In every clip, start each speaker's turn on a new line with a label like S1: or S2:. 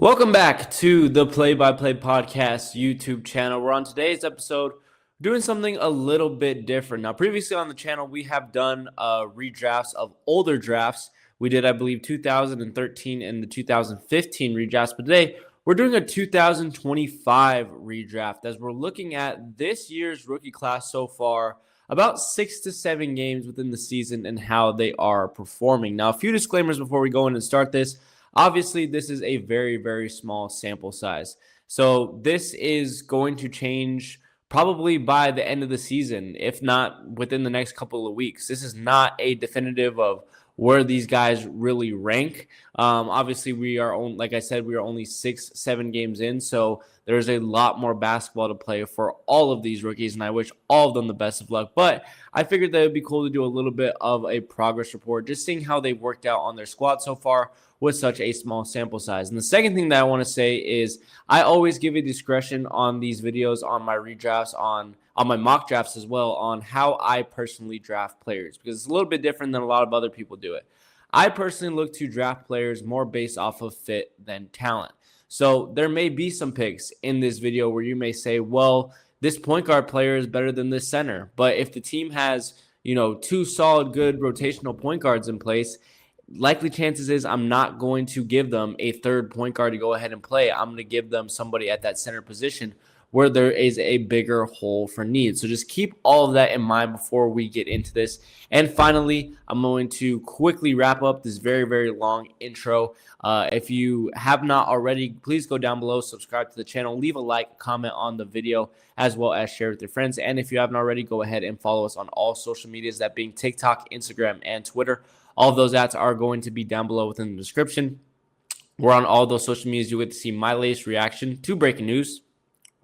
S1: Welcome back to the Play-by-Play Podcast YouTube channel. We're on today's episode doing something a little bit different. Now, previously on the channel, we have done redrafts of older drafts. We did, I believe, 2013 and the 2015 redrafts. But today, we're doing a 2025 redraft as we're looking at this year's rookie class so far, about 6 to 7 games within the season and how they are performing. Now, a few disclaimers before we go in and start this. Obviously, this is a very, very small sample size. So this is going to change probably by the end of the season, if not within the next couple of weeks. This is not a definitive of where these guys really rank. Obviously, like I said, we are only 6-7 games in, so there's a lot more basketball to play for all of these rookies, and I wish all of them the best of luck. But I figured that it would be cool to do a little bit of a progress report, just seeing how they've worked out on their squad so far with such a small sample size. And the second thing that I want to say is I always give you discretion on these videos, on my redrafts, on my mock drafts as well, on how I personally draft players, because it's a little bit different than a lot of other people do it. I personally look to draft players more based off of fit than talent. So there may be some picks in this video where you may say, well, this point guard player is better than this center. But if the team has, two solid, good rotational point guards in place, likely chances is I'm not going to give them a third point guard to go ahead and play. I'm going to give them somebody at that center position where there is a bigger hole for need. So just keep all of that in mind before we get into this. And finally, I'm going to quickly wrap up this very, very long intro. If you have not already, please go down below, subscribe to the channel, leave a like, comment on the video, as well as share with your friends. And if you haven't already, go ahead and follow us on all social medias, that being TikTok, Instagram, and Twitter. All of those ads are going to be down below within the description. We're on all those social medias. You get to see my latest reaction to breaking news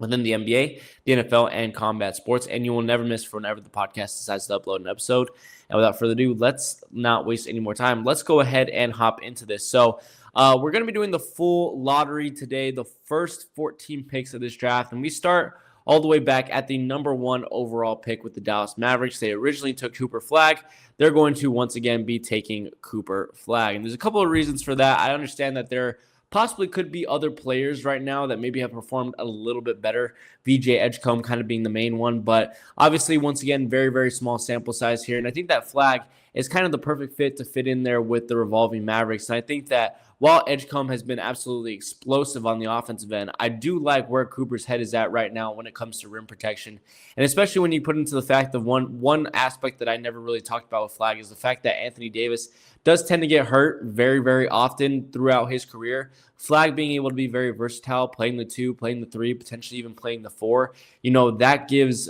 S1: within the NBA, the NFL, and combat sports. And you will never miss whenever the podcast decides to upload an episode. And without further ado, let's not waste any more time. Let's go ahead and hop into this. So we're going to be doing the full lottery today, the first 14 picks of this draft. And we start all the way back at the number 1 overall pick with the Dallas Mavericks. They originally took Cooper Flagg. They're going to once again be taking Cooper Flagg. And there's a couple of reasons for that. I understand that there possibly could be other players right now that maybe have performed a little bit better. VJ Edgecombe kind of being the main one. But obviously, once again, very, very small sample size here. And I think that Flagg is kind of the perfect fit to fit in there with the revolving Mavericks. And I think that while Edgecombe has been absolutely explosive on the offensive end, I do like where Cooper's head is at right now when it comes to rim protection. And especially when you put into the fact of one aspect that I never really talked about with Flagg is the fact that Anthony Davis does tend to get hurt very, very often throughout his career. Flagg being able to be very versatile, playing the 2, playing the 3, potentially even playing the 4, that gives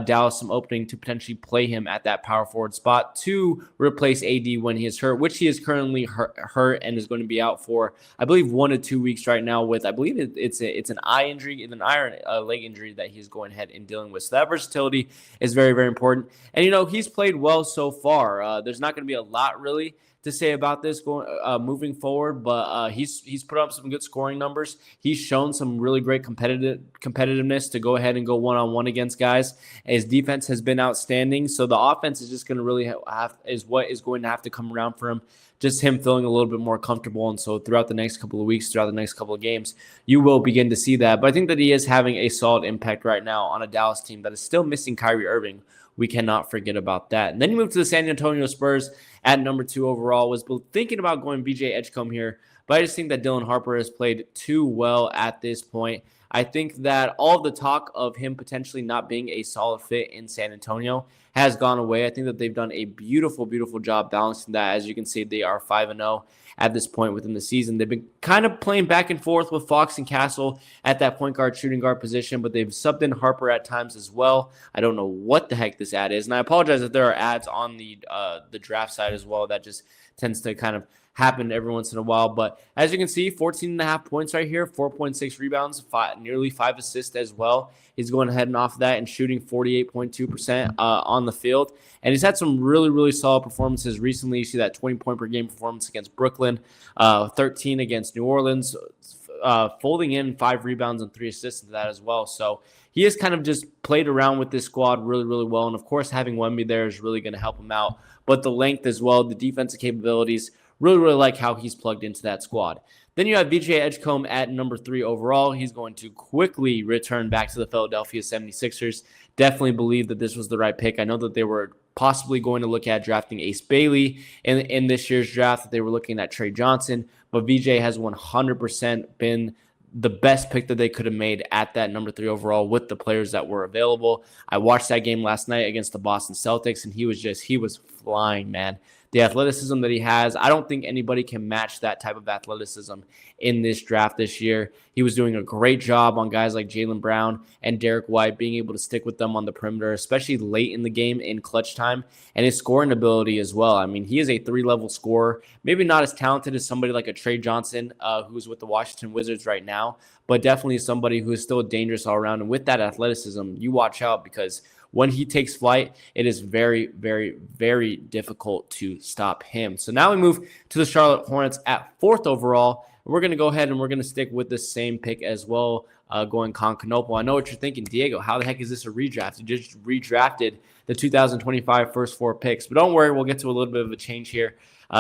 S1: Dallas some opening to potentially play him at that power forward spot to replace AD when he is hurt, which he is currently hurt and is going to be out for, I believe, 1 to 2 weeks right now with, I believe it's an eye injury, an eye or leg injury that he's going ahead and dealing with. So that versatility is very, very important. And, he's played well so far. There's not going to be a lot really to say about this moving forward, but he's put up some good scoring numbers. He's shown some really great competitiveness to go ahead and go one-on-one against guys. His defense has been outstanding, so the offense is just going to really what is going to have to come around for him. Just him feeling a little bit more comfortable, and so throughout the next couple of weeks, throughout the next couple of games, you will begin to see that. But I think that he is having a solid impact right now on a Dallas team that is still missing Kyrie Irving. We cannot forget about that. And then you move to the San Antonio Spurs at number 2 overall. Was thinking about going VJ Edgecombe here, but I just think that Dylan Harper has played too well at this point. I think that all the talk of him potentially not being a solid fit in San Antonio has gone away. I think that they've done a beautiful, beautiful job balancing that. As you can see, they are 5-0 at this point within the season. They've been kind of playing back and forth with Fox and Castle at that point guard, shooting guard position, but they've subbed in Harper at times as well. I don't know what the heck this ad is, and I apologize if there are ads on the draft side as well. That just tends to kind of happen every once in a while. But as you can see, 14.5 points right here, 4.6 rebounds, nearly 5 assists as well. He's going ahead and off that and shooting 48.2% on the field. And he's had some really, really solid performances recently. You see that 20-point per game performance against Brooklyn, 13 against New Orleans, folding in 5 rebounds and 3 assists into that as well. So he has kind of just played around with this squad really, really well. And, of course, having Wemby there is really going to help him out. But the length as well, the defensive capabilities, really, really like how he's plugged into that squad. Then you have VJ Edgecombe at number 3 overall. He's going to quickly return back to the Philadelphia 76ers. Definitely believe that this was the right pick. I know that they were possibly going to look at drafting Ace Bailey in this year's draft, that they were looking at Trey Johnson, but VJ has 100% been the best pick that they could have made at that number 3 overall with the players that were available. I watched that game last night against the Boston Celtics, and he was flying, man. The athleticism that he has, I don't think anybody can match that type of athleticism in this draft this year. He was doing a great job on guys like Jaylen Brown and Derek White, being able to stick with them on the perimeter, especially late in the game in clutch time, and his scoring ability as well. I mean, he is a 3-level scorer, maybe not as talented as somebody like a Trey Johnson, who's with the Washington Wizards right now, but definitely somebody who is still dangerous all around. And with that athleticism, you watch out, because when he takes flight, it is very, very, very difficult to stop him. So now we move to the Charlotte Hornets at 4th overall. We're going to go ahead and we're going to stick with the same pick as well, going Concanopoulos. I know what you're thinking, Diego. How the heck is this a redraft? You just redrafted the 2025 first 4 picks. But don't worry, we'll get to a little bit of a change here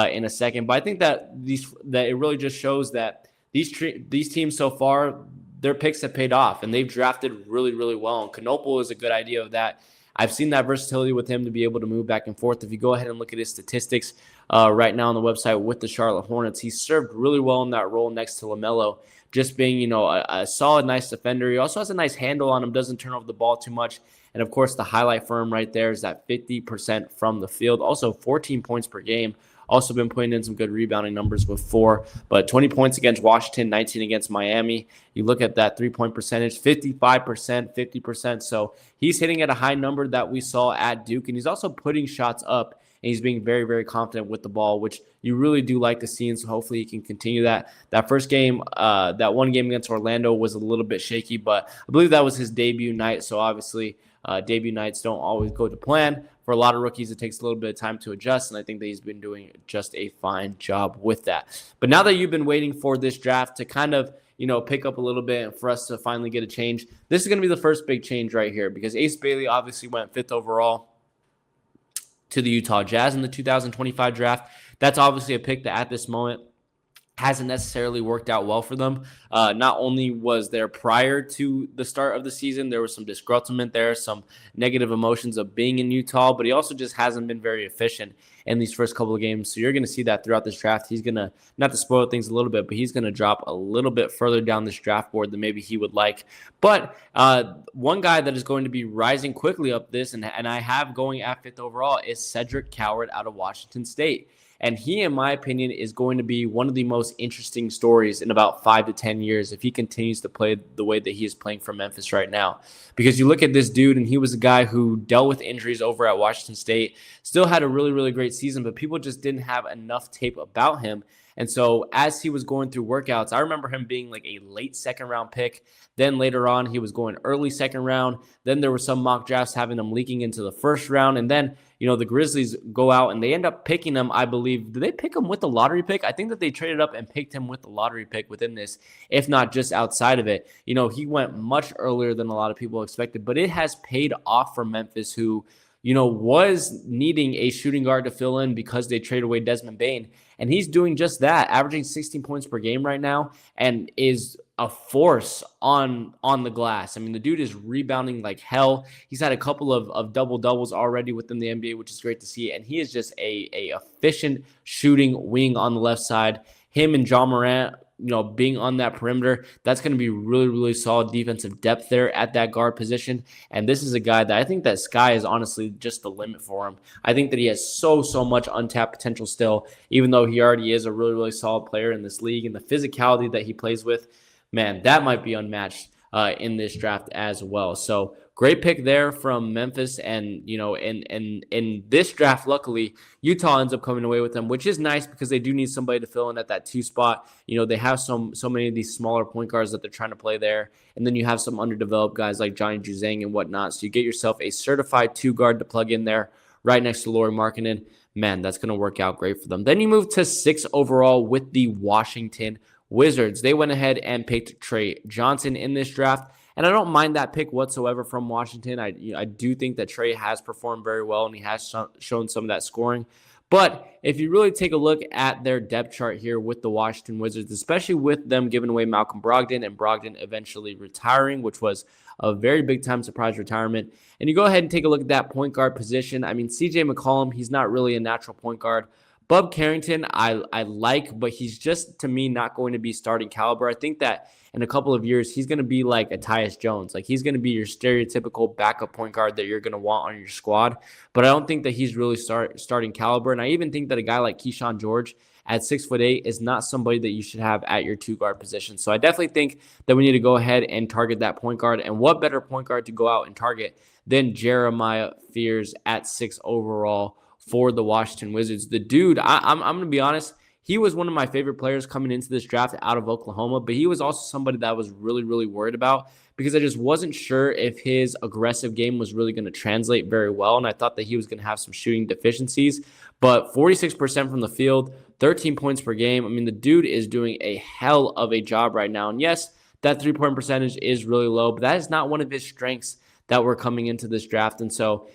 S1: in a second. But I think that it really just shows that these teams so far, their picks have paid off, and they've drafted really, really well. And Knoepel is a good idea of that. I've seen that versatility with him to be able to move back and forth. If you go ahead and look at his statistics right now on the website with the Charlotte Hornets, he served really well in that role next to LaMelo, just being, a solid, nice defender. He also has a nice handle on him, doesn't turn over the ball too much. And, of course, the highlight for him right there is that 50% from the field. Also, 14 points per game. Also been putting in some good rebounding numbers with 4, but 20 points against Washington, 19 against Miami. You look at that 3-point percentage, 55%, 50%. So he's hitting at a high number that we saw at Duke, and he's also putting shots up, and he's being very, very confident with the ball, which you really do like to see, and so hopefully he can continue that. That first game, that one game against Orlando was a little bit shaky, but I believe that was his debut night, so obviously debut nights don't always go to plan. For a lot of rookies, it takes a little bit of time to adjust, and I think that he's been doing just a fine job with that. But now that you've been waiting for this draft to kind of, pick up a little bit and for us to finally get a change, this is going to be the first big change right here, because Ace Bailey obviously went 5th overall to the Utah Jazz in the 2025 draft. That's obviously a pick that at this moment hasn't necessarily worked out well for them. Not only was there prior to the start of the season, there was some disgruntlement there, some negative emotions of being in Utah, but he also just hasn't been very efficient in these first couple of games. So you're going to see that throughout this draft. He's going to, not to spoil things a little bit, but he's going to drop a little bit further down this draft board than maybe he would like. But one guy that is going to be rising quickly up this, and I have going at 5th overall, is Cedric Coward out of Washington State. And he, in my opinion, is going to be one of the most interesting stories in about 5 to 10 years if he continues to play the way that he is playing for Memphis right now. Because you look at this dude, and he was a guy who dealt with injuries over at Washington State, still had a really, really great season, but people just didn't have enough tape about him. And so as he was going through workouts, I remember him being like a late 2nd round pick. Then later on, he was going early 2nd round. Then there were some mock drafts having him leaking into the 1st round. And then, the Grizzlies go out and they end up picking him, I believe. Did they pick him with the lottery pick? I think that they traded up and picked him with the lottery pick within this, if not just outside of it. He went much earlier than a lot of people expected, but it has paid off for Memphis, who, was needing a shooting guard to fill in because they traded away Desmond Bane. And he's doing just that, averaging 16 points per game right now, and is a force on the glass. I mean, the dude is rebounding like hell. He's had a couple of double-doubles already within the NBA, which is great to see. And he is just a efficient shooting wing on the left side. Him and John Morant, being on that perimeter, that's going to be really, really solid defensive depth there at that guard position. And this is a guy that I think that sky is honestly just the limit for him. I think that he has so much untapped potential still, even though he already is a really, really solid player in this league. And the physicality that he plays with, man, that might be unmatched in this draft as well. So great pick there from Memphis. And, in this draft, luckily, Utah ends up coming away with them, which is nice because they do need somebody to fill in at that 2 spot. They have so many of these smaller point guards that they're trying to play there. And then you have some underdeveloped guys like Johnny Juzang and whatnot. So you get yourself a certified 2 guard to plug in there right next to Lauri Markkanen. Man, that's going to work out great for them. Then you move to 6 overall with the Washington Wizards. They went ahead and picked Trey Johnson in this draft. And I don't mind that pick whatsoever from Washington. I do think that Trey has performed very well, and he has shown some of that scoring. But if you really take a look at their depth chart here with the Washington Wizards, especially with them giving away Malcolm Brogdon and Brogdon eventually retiring, which was a very big time surprise retirement, and you go ahead and take a look at that point guard position. I mean, CJ McCollum, he's not really a natural point guard. Bub Carrington, I like, but he's just, to me, not going to be starting caliber. I think that in a couple of years, he's going to be like a Tyus Jones. Like, he's going to be your stereotypical backup point guard that you're going to want on your squad. But I don't think that he's really starting caliber. And I even think that a guy like Keyshawn George at 6'8" is not somebody that you should have at your two guard position. So I definitely think that we need to go ahead and target that point guard. And what better point guard to go out and target than Jeremiah Fears at 6 overall for the Washington Wizards. The dude, I'm going to be honest, he was one of my favorite players coming into this draft out of Oklahoma, but he was also somebody that I was really, really worried about because I just wasn't sure if his aggressive game was really going to translate very well, and I thought that he was going to have some shooting deficiencies. But 46% from the field, 13 points per game. I mean, the dude is doing a hell of a job right now. And yes, that three-point percentage is really low, but that is not one of his strengths that we're coming into this draft. And so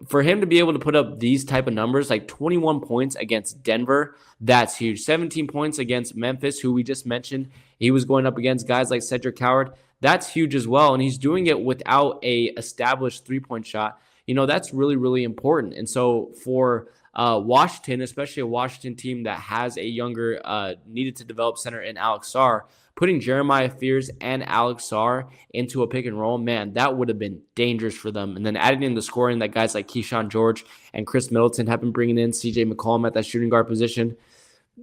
S1: for him to be able to put up these type of numbers, like 21 points against Denver, that's huge. 17 points against Memphis, who we just mentioned. He was going up against guys like Cedric Howard. That's huge as well. And he's doing it without a established three-point shot. You know, that's really, really important. And so for Washington, especially a Washington team that has a younger, needed to develop center in Alex Sarr, putting Jeremiah Fears and Alex Sarr into a pick and roll, man, that would have been dangerous for them. And then adding in the scoring that guys like Keyshawn George and Chris Middleton have been bringing in, CJ McCollum at that shooting guard position,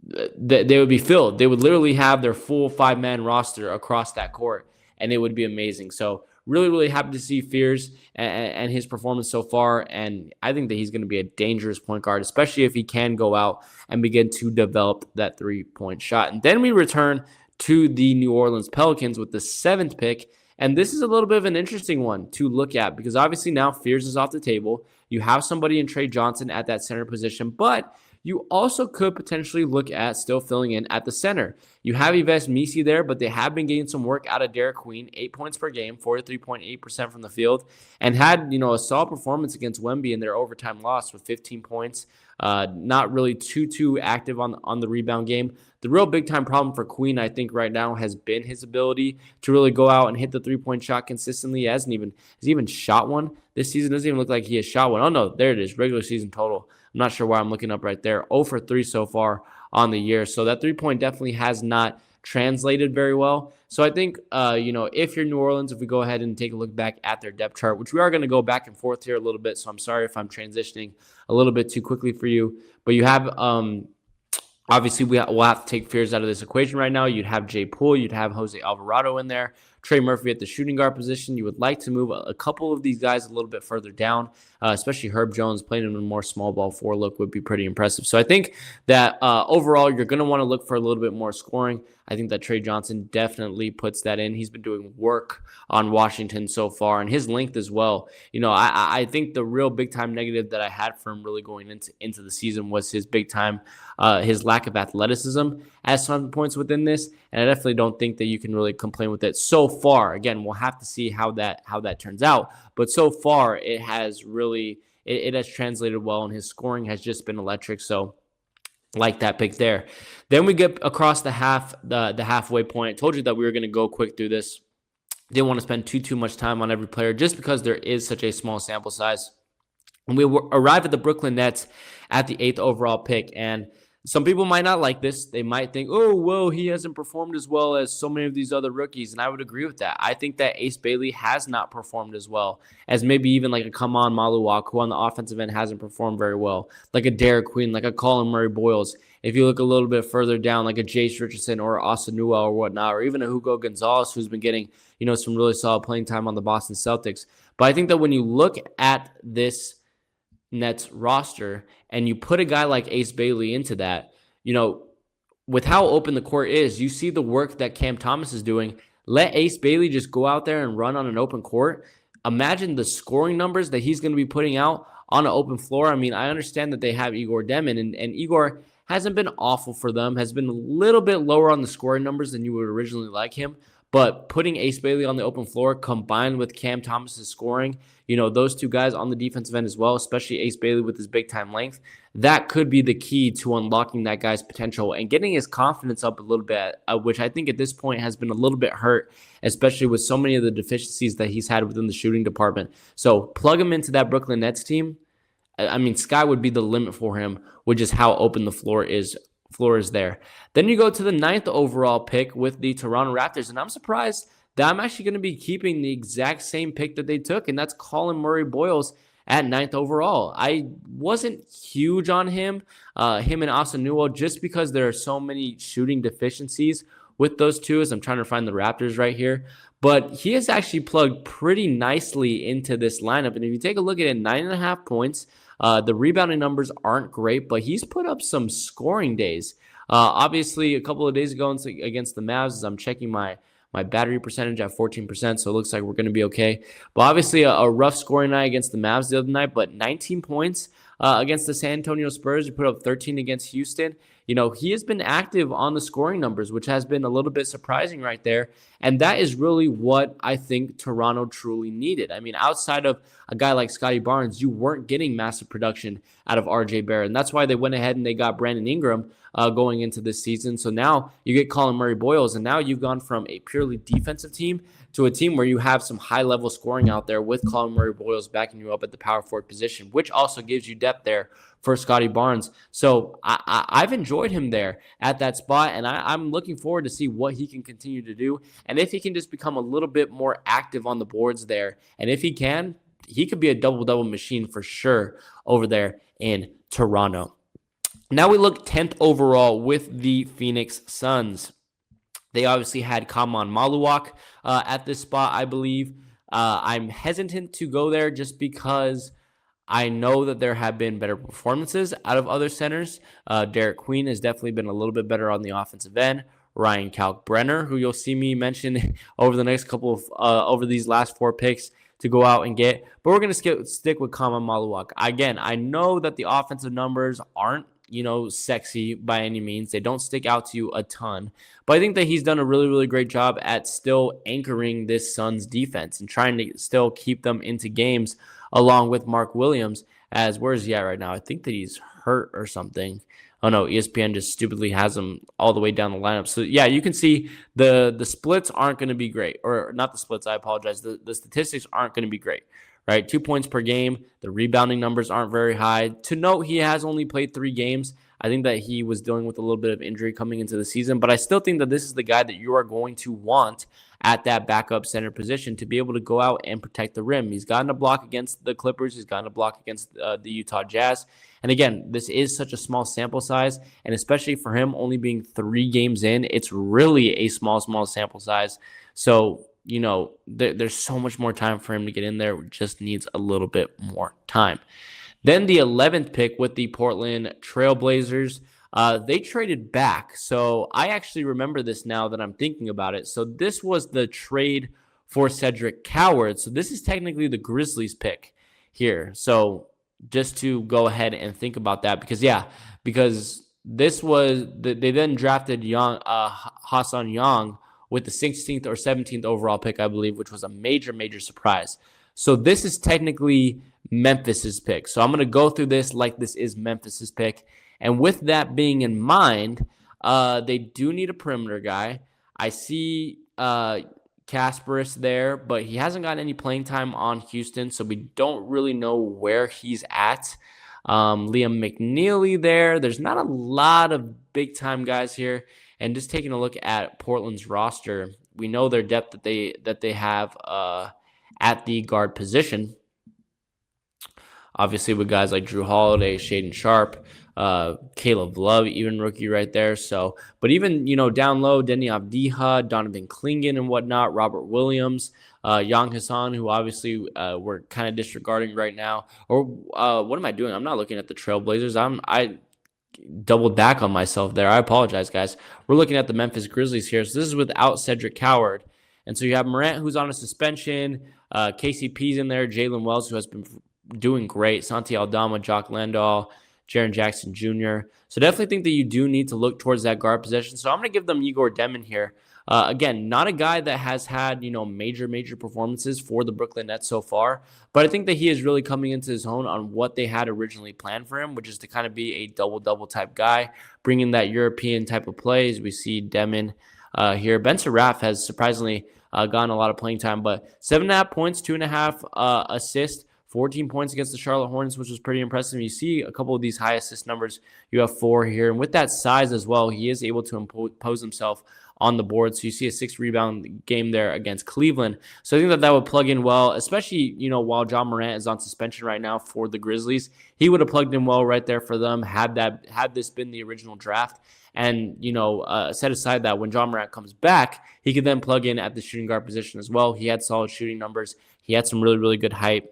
S1: they would be filled. They would literally have their full 5-man roster across that court, and it would be amazing. So really, really happy to see Fears and his performance so far, and I think that he's going to be a dangerous point guard, especially if he can go out and begin to develop that three-point shot. And then we return to the New Orleans Pelicans with the 7th pick. And this is a little bit of an interesting one to look at because obviously now Fears is off the table. You have somebody in Trey Johnson at that center position, but you also could potentially look at still filling in at the center. You have Yves Missi there, but they have been getting some work out of Derek Queen, 8 points per game, 43.8% from the field, and had, a solid performance against Wemby in their overtime loss with 15 points. Not really too active on the rebound game. The real big time problem for Queen, I think, right now has been his ability to really go out and hit the three-point shot consistently. He hasn't even shot one this season. Doesn't even look like he has shot one. Oh no, there it is, regular season total. I'm not sure why I'm looking up right there. 0 for 3 so far on the year. So that three-point definitely has not translated very well. So I think, if you're New Orleans, if we go ahead and take a look back at their depth chart, which we are going to go back and forth here a little bit. So I'm sorry if I'm transitioning a little bit too quickly for you. But you have, obviously, we'll have to take Fears out of this equation right now. You'd have Jay Poole. You'd have Jose Alvarado in there. Trey Murphy at the shooting guard position. You would like to move a couple of these guys a little bit further down, especially Herb Jones playing in a more small ball 4 look would be pretty impressive. So I think that overall you're going to want to look for a little bit more scoring. I think that Trey Johnson definitely puts that in. He's been doing work on Washington so far, and his length as well. I think the real big-time negative that I had for him really going into the season was his big-time, his lack of athleticism at some points within this, and I definitely don't think that you can really complain with it so far. Again, we'll have to see how that turns out, but so far it has really it has translated well, and his scoring has just been electric. So like that pick there. Then we get across the halfway point. I told you that we were going to go quick through this. Didn't want to spend too much time on every player just because there is such a small sample size. And we arrive at the Brooklyn Nets at the 8th overall pick. And some people might not like this. They might think, oh, well, he hasn't performed as well as so many of these other rookies. And I would agree with that. I think that Ace Bailey has not performed as well as maybe even like a Kaman Maluak, who on the offensive end hasn't performed very well. Like a Derek Queen, like a Colin Murray Boyles. If you look a little bit further down, like a Jace Richardson or Asanua or whatnot, or even a Hugo Gonzalez, who's been getting, some really solid playing time on the Boston Celtics. But I think that when you look at this Nets roster and you put a guy like Ace Bailey into that, with how open the court is, you see the work that Cam Thomas is doing. Let Ace Bailey just go out there and run on an open court. Imagine the scoring numbers that he's going to be putting out on an open floor. I mean, I understand that they have Igor Demon, and Igor hasn't been awful for them, has been a little bit lower on the scoring numbers than you would originally like him. But putting Ace Bailey on the open floor combined with Cam Thomas's scoring, those two guys on the defensive end as well, especially Ace Bailey with his big time length, that could be the key to unlocking that guy's potential and getting his confidence up a little bit, which I think at this point has been a little bit hurt, especially with so many of the deficiencies that he's had within the shooting department. So plug him into that Brooklyn Nets team. I mean, sky would be the limit for him, which is how open the floor is there. Then you go to the 9th overall pick with the Toronto Raptors, and I'm surprised that I'm actually going to be keeping the exact same pick that they took, and that's Colin Murray-Boyles at 9th overall. I wasn't huge on him and Asanuo, just because there are so many shooting deficiencies with those two, as I'm trying to find the Raptors right here. But he has actually plugged pretty nicely into this lineup. And if you take a look at it, 9.5 points. The rebounding numbers aren't great, but he's put up some scoring days. Obviously, a couple of days ago against the Mavs, as I'm checking my battery percentage at 14%, so it looks like we're going to be okay. But obviously, a rough scoring night against the Mavs the other night, but 19 points against the San Antonio Spurs. He put up 13 against Houston. He has been active on the scoring numbers, which has been a little bit surprising right there. And that is really what I think Toronto truly needed. I mean, outside of a guy like Scotty Barnes, you weren't getting massive production out of RJ Barrett. And that's why they went ahead and they got Brandon Ingram going into this season. So now you get Colin Murray-Boyles, and now you've gone from a purely defensive team to a team where you have some high-level scoring out there with Colin Murray-Boyles backing you up at the power forward position, which also gives you depth there for Scotty Barnes. So I've enjoyed him there at that spot, and I'm looking forward to see what he can continue to do, and if he can just become a little bit more active on the boards there. And if he can, he could be a double-double machine for sure over there in Toronto. Now we look 10th overall with the Phoenix Suns. They obviously had Kaman Maluak at this spot, I believe. I'm hesitant to go there just because I know that there have been better performances out of other centers. Derek Queen has definitely been a little bit better on the offensive end. Ryan Kalkbrenner, who you'll see me mention over the next couple of over these last 4 picks to go out and get. But we're going to stick with Kaman Maluak. Again, I know that the offensive numbers aren't sexy by any means. They don't stick out to you a ton. But I think that he's done a really, really great job at still anchoring this Suns defense and trying to still keep them into games along with Mark Williams. Where is he at right now? I think that he's hurt or something. Oh no, ESPN just stupidly has him all the way down the lineup. So yeah, you can see the splits aren't going to be great. Or not the splits, I apologize. The statistics aren't going to be great. Right, 2 points per game. The rebounding numbers aren't very high. To note, he has only played 3 games. I think that he was dealing with a little bit of injury coming into the season, but I still think that this is the guy that you are going to want at that backup center position to be able to go out and protect the rim. He's gotten a block against the Clippers. He's gotten a block against the Utah Jazz. And again, this is such a small sample size, and especially for him only being 3 games in, it's really a small sample size. So there's so much more time for him to get in there. It just needs a little bit more time. Then the 11th pick with the Portland Trailblazers, they traded back. So I actually remember this now that I'm thinking about it. So this was the trade for Cedric Coward. So this is technically the Grizzlies pick here. So just to go ahead and think about that, because this was they then drafted Hassan Young with the 16th or 17th overall pick, I believe, which was a major surprise. So this is technically Memphis's pick. So I'm going to go through this like this is Memphis's pick. And with that being in mind, they do need a perimeter guy. I see Kasparis there, but he hasn't gotten any playing time on Houston, so we don't really know where he's at. Liam McNeely there. There's not a lot of big-time guys here. And just taking a look at Portland's roster, we know their depth that they have at the guard position. Obviously, with guys like Drew Holiday, Shaedon Sharp, Caleb Love, even rookie right there. So, but even down low, Denny Avdija, Donovan Clingan, and whatnot, Robert Williams, Young Hassan, who obviously we're kind of disregarding right now. Or what am I doing? I'm not looking at the Trailblazers. I doubled back on myself there. I apologize, guys. We're looking at the Memphis Grizzlies here. So this is without Cedric Coward. And so you have Morant, who's on a suspension. KCP's in there. Jalen Wells, who has been doing great. Santi Aldama, Jock Landau, Jaren Jackson Jr. So definitely think that you do need to look towards that guard position. So I'm going to give them Igor Demon here Again, not a guy that has had, major performances for the Brooklyn Nets so far, but I think that he is really coming into his own on what they had originally planned for him, which is to kind of be a double-double type guy, bringing that European type of plays. We see Demon here. Ben Raff has surprisingly gotten a lot of playing time, but 7.5 points, 2.5 assists, 14 points against the Charlotte Hornets, which was pretty impressive. You see a couple of these high assist numbers. You have 4 here. And with that size as well, he is able to impose himself on the board. So you see a 6 rebound game there against Cleveland. So I think that would plug in well, especially, while John Morant is on suspension right now for the Grizzlies. He would have plugged in well right there for them had this been the original draft. And, set aside that when John Morant comes back, he could then plug in at the shooting guard position as well. He had solid shooting numbers. He had some really, really good height.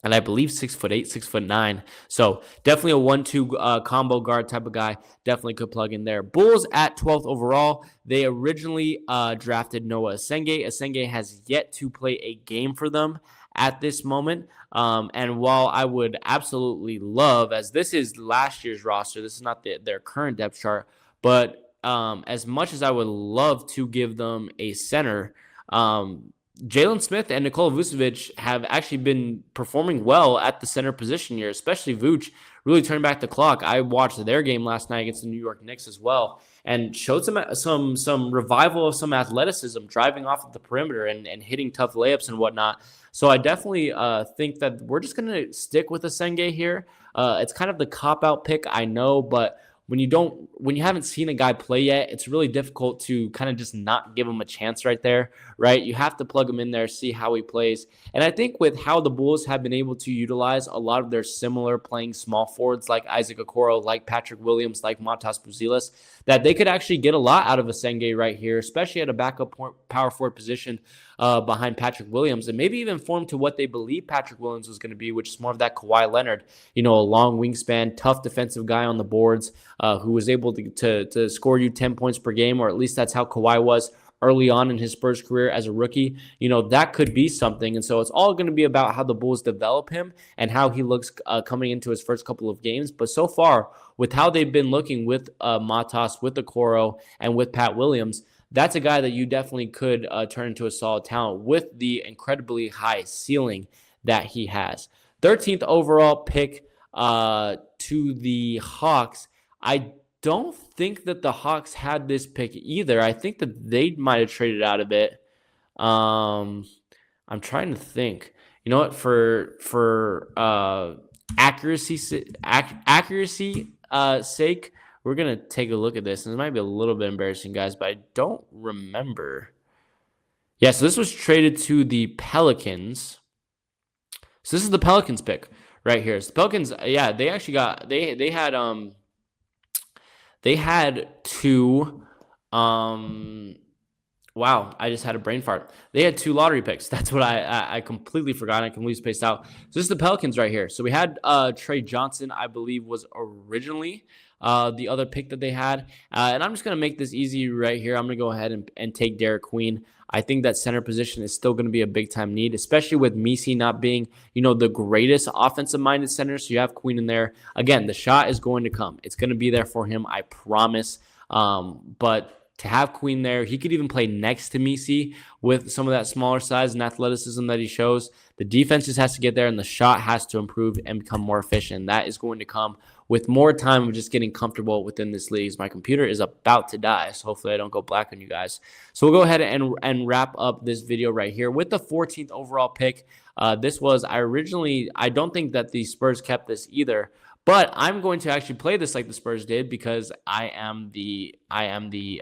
S1: And I believe 6'8", 6'9". So definitely a 1-2 combo guard type of guy. Definitely could plug in there. Bulls at 12th overall. They originally drafted Noah Asenge. Asenge has yet to play a game for them at this moment. And while I would absolutely love, as this is last year's roster, this is not their current depth chart, but as much as I would love to give them a center, Jalen Smith and Nikola Vucevic have actually been performing well at the center position here, especially Vuce really turned back the clock. I watched their game last night against the New York Knicks as well and showed some revival of some athleticism, driving off of the perimeter and hitting tough layups and whatnot. So I definitely think that we're just going to stick with Asenge here. It's kind of the cop-out pick, I know, but when you haven't seen a guy play yet, it's really difficult to kind of just not give him a chance right there, right? You have to plug him in there, see how he plays. And I think with how the Bulls have been able to utilize a lot of their similar playing small forwards like Isaac Okoro, like Patrick Williams, like Matas Buzelis, that they could actually get a lot out of Asenge right here, especially at a backup power forward position behind Patrick Williams, and maybe even form to what they believe Patrick Williams was going to be, which is more of that Kawhi Leonard, a long wingspan, tough defensive guy on the boards, who was able to score you 10 points per game, or at least that's how Kawhi was early on in his Spurs career as a rookie. That could be something. And so it's all going to be about how the Bulls develop him and how he looks coming into his first couple of games. But so far, with how they've been looking with Matas, with Okoro, and with Pat Williams, that's a guy that you definitely could turn into a solid talent with the incredibly high ceiling that he has. 13th overall pick to the Hawks. I don't think that the Hawks had this pick either. I think that they might have traded out a bit. I'm trying to think. You know what? For accuracy sake, we're going to take a look at this. And it might be a little bit embarrassing, guys, but I don't remember. Yeah, so this was traded to the Pelicans. So this is the Pelicans pick right here. So the Pelicans, yeah, they actually got they had two wow, I just had a brain fart. They had 2 lottery picks. That's what I completely forgot. I completely spaced out. So this is the Pelicans right here. So we had Trey Johnson, I believe, was originally the other pick that they had. And I'm just going to make this easy right here. I'm going to go ahead and take Derek Queen. I think that center position is still going to be a big-time need, especially with Misi not being, the greatest offensive-minded center. So you have Queen in there. Again, the shot is going to come. It's going to be there for him, I promise. But to have Queen there, he could even play next to Misi with some of that smaller size and athleticism that he shows. The defense just has to get there, and the shot has to improve and become more efficient. That is going to come with more time of just getting comfortable within this league. My computer is about to die, so hopefully I don't go black on you guys. So we'll go ahead and wrap up this video right here with the 14th overall pick. This was I don't think that the Spurs kept this either, but I'm going to actually play this like the Spurs did because I am the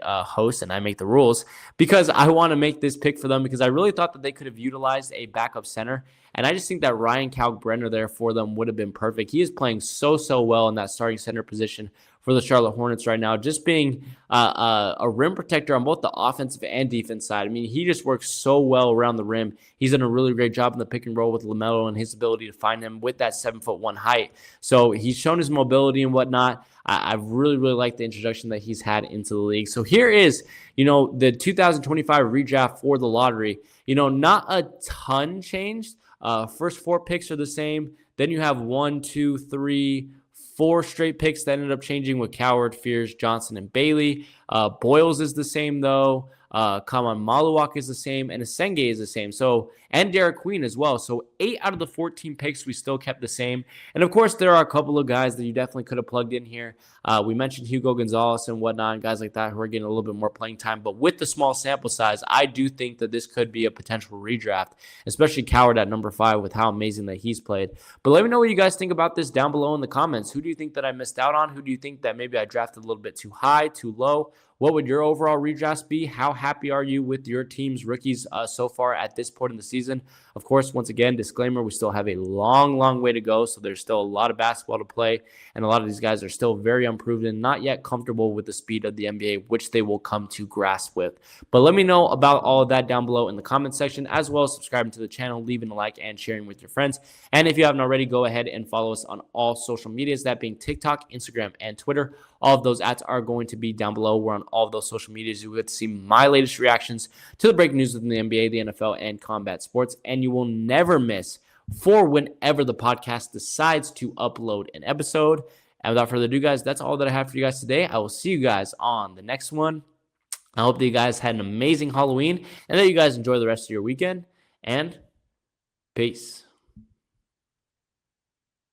S1: host and I make the rules, because I want to make this pick for them because I really thought that they could have utilized a backup center. And I just think that Ryan Kalkbrenner there for them would have been perfect. He is playing so well in that starting center position for the Charlotte Hornets right now, just being a rim protector on both the offensive and defense side. I mean, he just works so well around the rim. He's done a really great job in the pick and roll with LaMelo and his ability to find him with that 7'1" height. So he's shown his mobility and whatnot. I really like the introduction that he's had into the league. So here is, the 2025 redraft for the lottery. Not a ton changed. First 4 picks are the same. Then you have 1, 2, 3, 4 straight picks that ended up changing with Coward, Fears, Johnson, and Bailey. Boyles is the same, though. Kaman Maluak is the same, and Asenge is the same. So, and Derek Queen as well. So 8 out of the 14 picks we still kept the same. And of course, there are a couple of guys that you definitely could have plugged in here. We mentioned Hugo Gonzalez and whatnot, and guys like that who are getting a little bit more playing time. But with the small sample size, I do think that this could be a potential redraft, especially Coward at number 5 with how amazing that he's played. But let me know what you guys think about this down below in the comments. Who do you think that I missed out on? Who do you think that maybe I drafted a little bit too high, too low? What would your overall redrafts be? How happy are you with your team's rookies so far at this point in the season? Of course, once again, disclaimer, we still have a long, long way to go. So there's still a lot of basketball to play. And a lot of these guys are still very unproven, not yet comfortable with the speed of the NBA, which they will come to grasp with. But let me know about all of that down below in the comment section, as well as subscribing to the channel, leaving a like, and sharing with your friends. And if you haven't already, go ahead and follow us on all social medias, that being TikTok, Instagram, and Twitter. All of those ads are going to be down below. We're on all of those social medias. You will get to see my latest reactions to the breaking news within the NBA, the NFL, and combat sports. And you will never miss for whenever the podcast decides to upload an episode. And without further ado, guys, that's all that I have for you guys today. I will see you guys on the next one. I hope that you guys had an amazing Halloween and that you guys enjoy the rest of your weekend. And peace.